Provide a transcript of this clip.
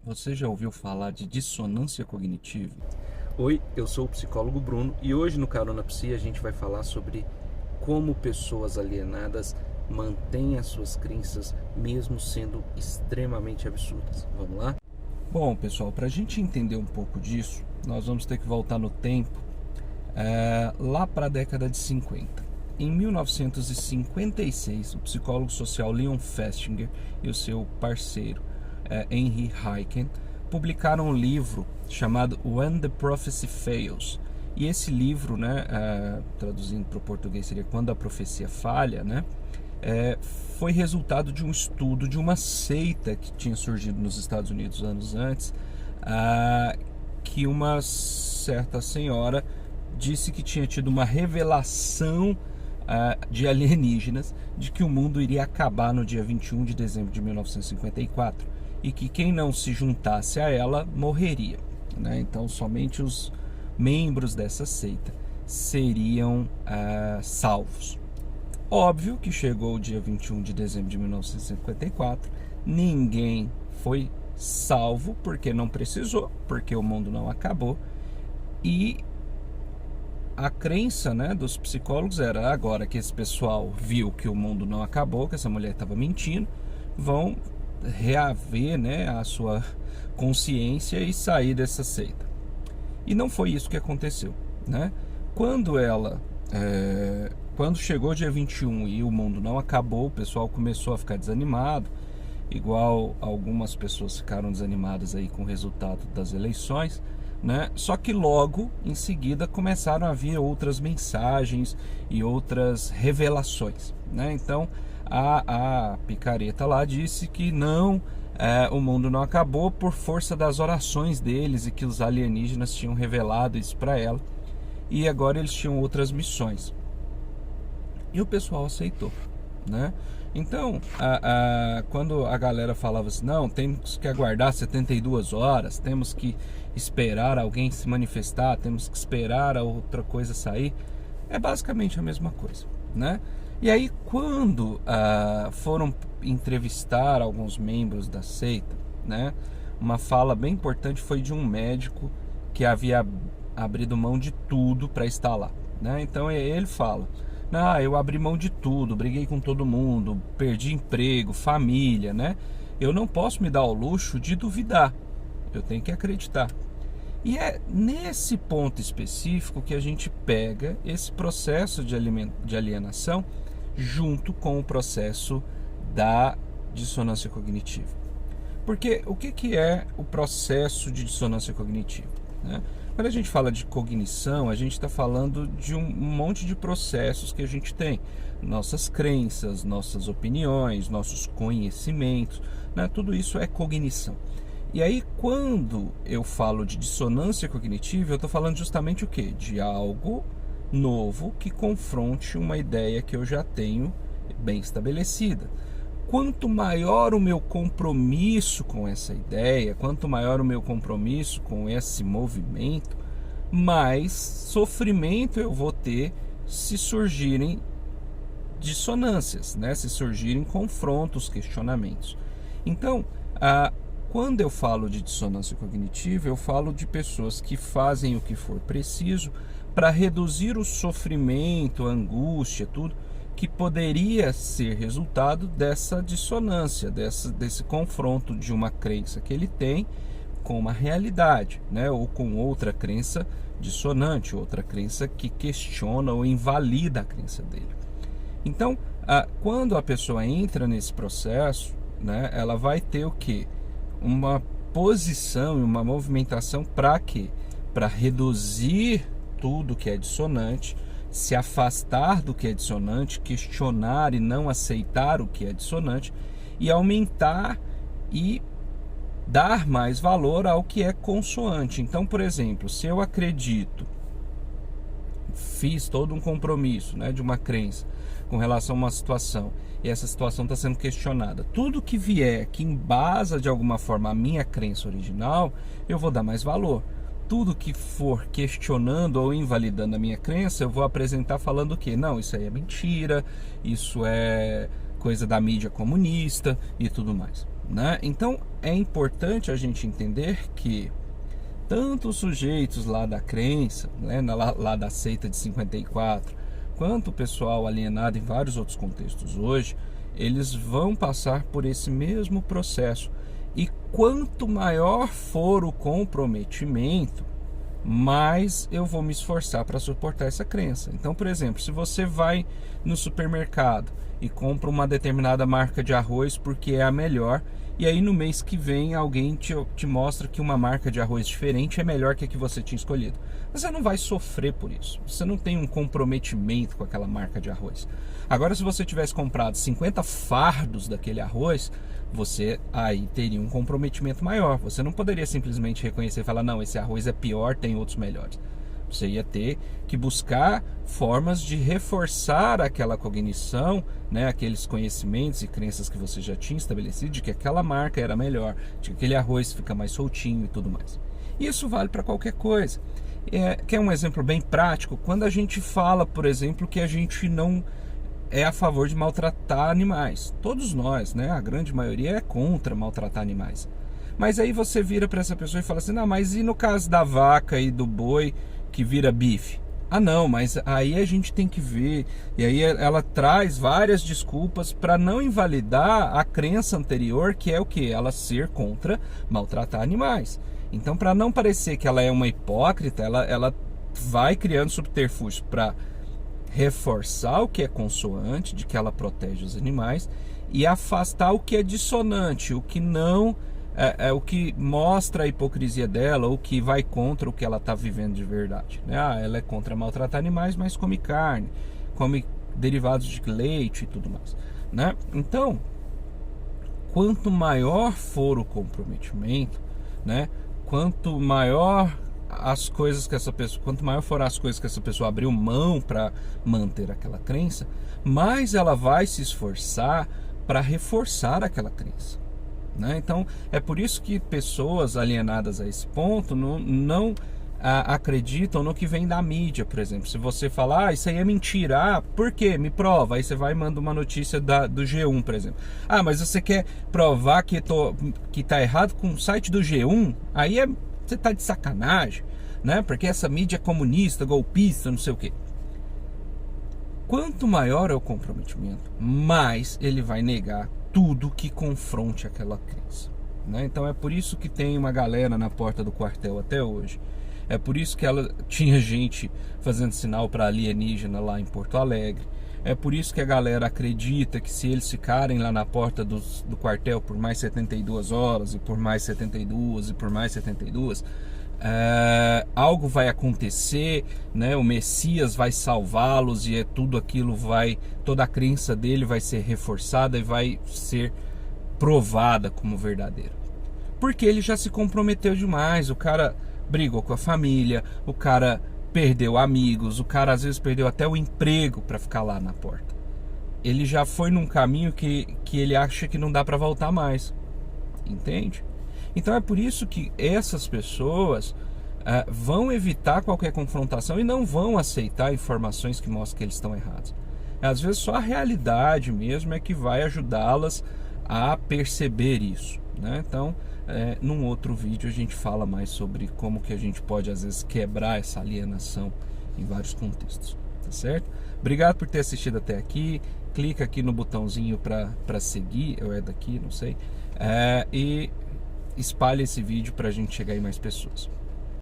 Você já ouviu falar de dissonância cognitiva? Oi, eu sou o psicólogo Bruno e hoje no Carona Psi a gente vai falar sobre como pessoas alienadas mantêm as suas crenças mesmo sendo extremamente absurdas. Vamos lá? Bom, pessoal, para a gente entender um pouco disso, nós vamos ter que voltar no tempo, lá para a década de 50. Em 1956, o psicólogo social Leon Festinger e o seu parceiro Henry Eichen publicaram um livro chamado When the Prophecy Fails. E esse livro, traduzindo para o português seria Quando a Profecia Falha, foi resultado de um estudo de uma seita que tinha surgido nos Estados Unidos anos antes, que uma certa senhora disse que tinha tido uma revelação de alienígenas de que o mundo iria acabar no dia 21 de dezembro de 1954 e que quem não se juntasse a ela morreria, Então somente os membros dessa seita seriam salvos. Óbvio que chegou o dia 21 de dezembro de 1954, ninguém foi salvo porque não precisou, porque o mundo não acabou. E a crença dos psicólogos era: agora que esse pessoal viu que o mundo não acabou, que essa mulher estava mentindo, vão reaver a sua consciência e sair dessa seita. E não foi isso que aconteceu. Quando chegou o dia 21 e o mundo não acabou, o pessoal começou a ficar desanimado, igual algumas pessoas ficaram desanimadas aí com o resultado das eleições, Só que logo em seguida começaram a vir outras mensagens e outras revelações, Então a picareta lá disse que não, o mundo não acabou por força das orações deles e que os alienígenas tinham revelado isso para ela e agora eles tinham outras missões. E o pessoal aceitou, Então, quando a galera falava assim: não, temos que aguardar 72 horas, temos que esperar alguém se manifestar, temos que esperar a outra coisa sair, é basicamente a mesma coisa, E aí, quando foram entrevistar alguns membros da seita, uma fala bem importante foi de um médico que havia abrido mão de tudo para estar lá, Então ele fala: eu abri mão de tudo, briguei com todo mundo, perdi emprego, família, Eu não posso me dar ao luxo de duvidar, eu tenho que acreditar. E é nesse ponto específico que a gente pega esse processo de alienação junto com o processo da dissonância cognitiva. Porque o que é o processo de dissonância cognitiva? Quando a gente fala de cognição, a gente está falando de um monte de processos que a gente tem. Nossas crenças, nossas opiniões, nossos conhecimentos, tudo isso é cognição. E aí, quando eu falo de dissonância cognitiva, eu estou falando justamente o quê? De algo novo que confronte uma ideia que eu já tenho bem estabelecida. Quanto maior o meu compromisso com essa ideia, quanto maior o meu compromisso com esse movimento, mais sofrimento eu vou ter se surgirem dissonâncias, se surgirem confrontos, questionamentos. Então, quando eu falo de dissonância cognitiva, eu falo de pessoas que fazem o que for preciso para reduzir o sofrimento, a angústia, tudo que poderia ser resultado dessa dissonância, desse confronto de uma crença que ele tem com uma realidade, ou com outra crença dissonante, outra crença que questiona ou invalida a crença dele. Então, quando a pessoa entra nesse processo, ela vai ter o quê? Uma posição e uma movimentação para quê? Para reduzir tudo que é dissonante, se afastar do que é dissonante, questionar e não aceitar o que é dissonante e aumentar e dar mais valor ao que é consoante. Então, por exemplo, se eu acredito, fiz todo um compromisso de uma crença com relação a uma situação e essa situação está sendo questionada, tudo que vier que embasa de alguma forma a minha crença original, eu vou dar mais valor. Tudo que for questionando ou invalidando a minha crença, eu vou apresentar falando o quê? Não, isso aí é mentira, isso é coisa da mídia comunista e tudo mais, né? Então é importante a gente entender que tanto os sujeitos lá da crença, né, lá da seita de 54, quanto o pessoal alienado em vários outros contextos hoje, eles vão passar por esse mesmo processo. E quanto maior for o comprometimento, mais eu vou me esforçar para suportar essa crença. Então, por exemplo, se você vai no supermercado e compra uma determinada marca de arroz porque é a melhor, e aí no mês que vem alguém te mostra que uma marca de arroz diferente é melhor que a que você tinha escolhido, você não vai sofrer por isso. Você não tem um comprometimento com aquela marca de arroz. Agora, se você tivesse comprado 50 fardos daquele arroz, você aí teria um comprometimento maior. Você não poderia simplesmente reconhecer e falar, não, esse arroz é pior, tem outros melhores. Você ia ter que buscar formas de reforçar aquela cognição, né, aqueles conhecimentos e crenças que você já tinha estabelecido de que aquela marca era melhor, de que aquele arroz fica mais soltinho e tudo mais. Isso vale para qualquer coisa. Quer um exemplo bem prático? Quando a gente fala, por exemplo, que a gente não é a favor de maltratar animais. Todos nós, né, a grande maioria é contra maltratar animais. Mas aí você vira para essa pessoa e fala assim, não, mas e no caso da vaca e do boi que vira bife? Ah não, mas aí a gente tem que ver. E aí ela traz várias desculpas para não invalidar a crença anterior, que é o que? Ela ser contra maltratar animais. Então, para não parecer que ela é uma hipócrita, ela vai criando subterfúgios para reforçar o que é consoante, de que ela protege os animais, e afastar o que é dissonante, o que não é o que mostra a hipocrisia dela, o que vai contra o que ela está vivendo de verdade, né? Ela é contra maltratar animais, mas come carne, come derivados de leite e tudo mais, né? Então, quanto maior for o comprometimento, né? Quanto maior as coisas que essa pessoa, quanto maior for as coisas que essa pessoa abriu mão para manter aquela crença, mais ela vai se esforçar para reforçar aquela crença, né? Então é por isso que pessoas alienadas a esse ponto não acreditam no que vem da mídia, por exemplo. Se você falar, isso aí é mentira, por quê? Me prova. Aí você vai e manda uma notícia do G1, por exemplo. Mas você quer provar que tá errado com o site do G1? Aí você tá de sacanagem, né? Porque essa mídia é comunista, golpista, não sei o quê. Quanto maior é o comprometimento, mais ele vai negar tudo que confronte aquela crença, né? Então é por isso que tem uma galera na porta do quartel até hoje. É por isso que tinha gente fazendo sinal para alienígena lá em Porto Alegre. É por isso que a galera acredita que se eles ficarem lá na porta do quartel por mais 72 horas, e por mais 72, e por mais 72, algo vai acontecer, né? O Messias vai salvá-los, e tudo aquilo toda a crença dele vai ser reforçada e vai ser provada como verdadeira. Porque ele já se comprometeu demais. O cara brigou com a família, o cara perdeu amigos, o cara às vezes perdeu até o emprego para ficar lá na porta. Ele já foi num caminho que ele acha que não dá para voltar mais, entende? Então é por isso que essas pessoas vão evitar qualquer confrontação e não vão aceitar informações que mostram que eles estão errados. Às vezes só a realidade mesmo é que vai ajudá-las a perceber isso, né? Então, num outro vídeo a gente fala mais sobre como que a gente pode às vezes quebrar essa alienação em vários contextos, tá certo? Obrigado por ter assistido até aqui. Clica aqui no botãozinho para seguir, ou é daqui, não sei, e espalhe esse vídeo para a gente chegar em mais pessoas.